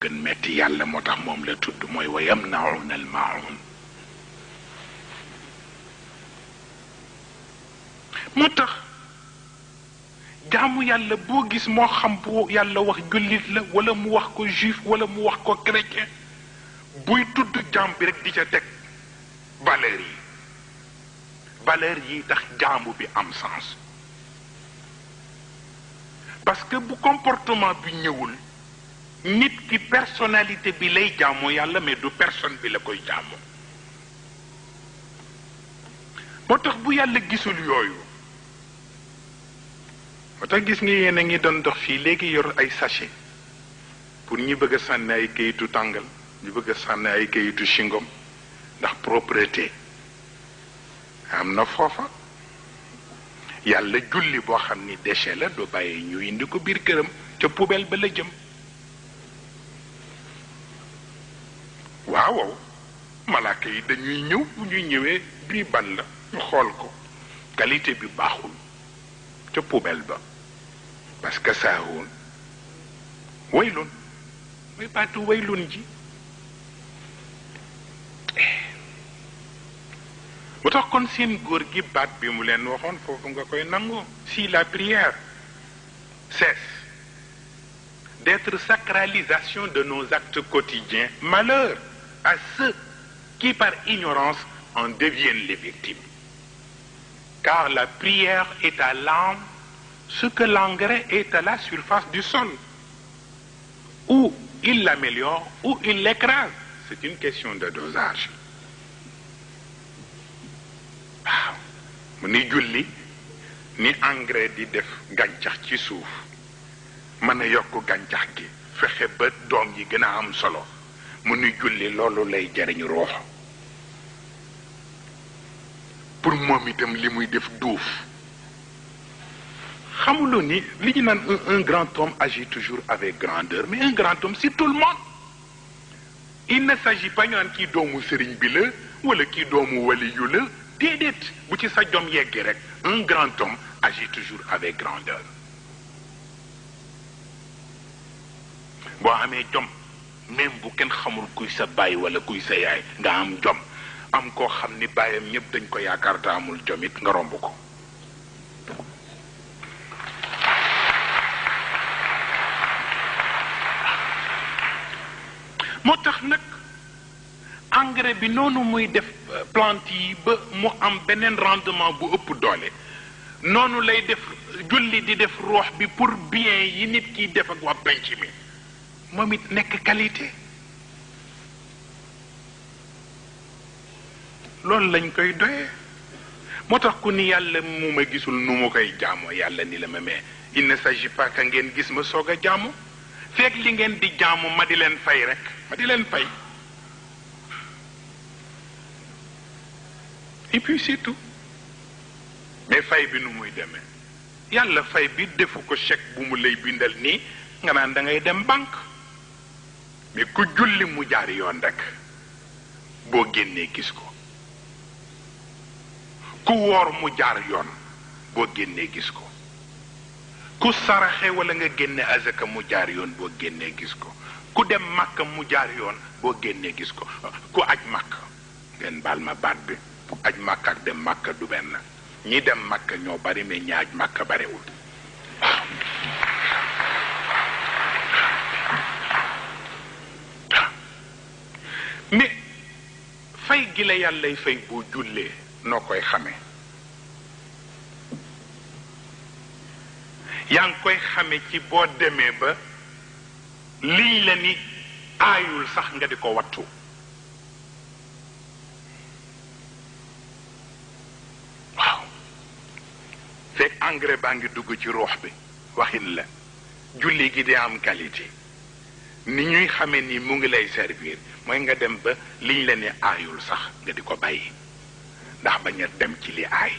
gën metti yàlla moo tax moom la tudd mooy wa yamnauna al maun moo tax jaamu yàlla boo gis moo xam bu yàlla wax jullit la wala mu wax ko juif wala mu wax ko chrétien buy tudd jaam bi rek di ca teg valeur yi tax jaamu bi am sens parce que bu comportement bi ñëwul nit ki personnalité bi lay jaamoo yàlla mais du personne bi la koy jaamoo moo tax bu yàlla gisul yooyu moo tax gis nga yéen a ngi doon dox fii léegi yor ay sachet pour ñi bëgg a sànni ay kayitu tàngal ñu bëgg a sànni ay kayitu chingom ndax propreté am na foofa yàlla julli boo xam ni déchet la doo bàyyi ñu indi ko biir këram ca poubelle ba la jëm waaw malaaka yi dañuy ñëw bu ñuy ñëwee bii ban la ñu xool ko qualité bi baaxul ca poubelle ba parce que saawoon waylun mooy baatu waylun ji bu tax kon seen góor gi baat bi mu leen waxoon foofu nga koy nangu si la prière cesse d'être sacralisation de nos actes quotidiens, malheur à ceux qui par ignorance en deviennent les victimes. Car la prière est à l'âme ce que l'engrais est à la surface du sol. Ou il l'améliore ou il l'écrase. C'est une question de dosage. waaw mu ni julli ni engrais di def gàncax ci suuf mën a yokk gàncax gi fexe ba doom yi gën a am solo mu ni julli loolu lay jariñ ruux pour moom itam li muy def duuf xamuloo ni li ñu naan un grand homme agit toujours avec grandeur mais un grand homme c'est tout le monde il ne s'agit pas ñu naan kii doomu sëriñ bi la wala kii doomu waliyu la déedéet bu ci sa jom yeggee rek un grand homme agit toujours avec grandeur boo amee jom même bu kenn xamul kuy sa baay wala kuy sa yaay nga am jom am koo xam ni baayam ñëpp dañ ko yaakaar te amul jom it nga romb ko moo tax nag engrais bi noonu muy def plante yi ba mu am beneen rendement bu ëpp doole noonu lay def julli di def ruux bi pour bien yi nit kiy def ak waa penc mi moom it nekk qualité loolu lañ koy doyee moo tax ku ni yàlla mu ma gisul nu mu koy jaamoo yàlla ni la ma mais il ne s'agit pas que ngeen gis ma soog a jaamu fekk li ngeen di jaamu ma di leen fay rek ma di leen fay et puis c'est tout mais fay bi nu muy demee yàlla fay bi defu ko chèque bu mu lay bindal nii nga naan da ngay dem banque mais ku julli mu jaar yoon rek boo génnee gis ko ku woor mu jaar yoon boo génnee gis ko ku saraxe wala nga génne azaka mu jaar yoon boo génnee gis ko ku dem Makka mu jaar yoon boo génnee gis ko ku aj Makka ngeen baal ma baat bi aj Makka ak dem Makka du benn ñi dem Makka ñoo bari mais ñi aj Makka bariwul mais fay gi la yàllay fay boo jullee noo koy xamee yaa ngi koy xame ci boo demee ba liñ la ni aayul sax nga di ko wattu waaw fekk engrais baa ngi dugg ci ruux bi waxin la julli gi di am qualité ni ñuy xamee ni mu ngi lay servir mooy nga dem ba liñ la ne aayul sax nga di ko bàyyi ndax bañ a dem ci li aay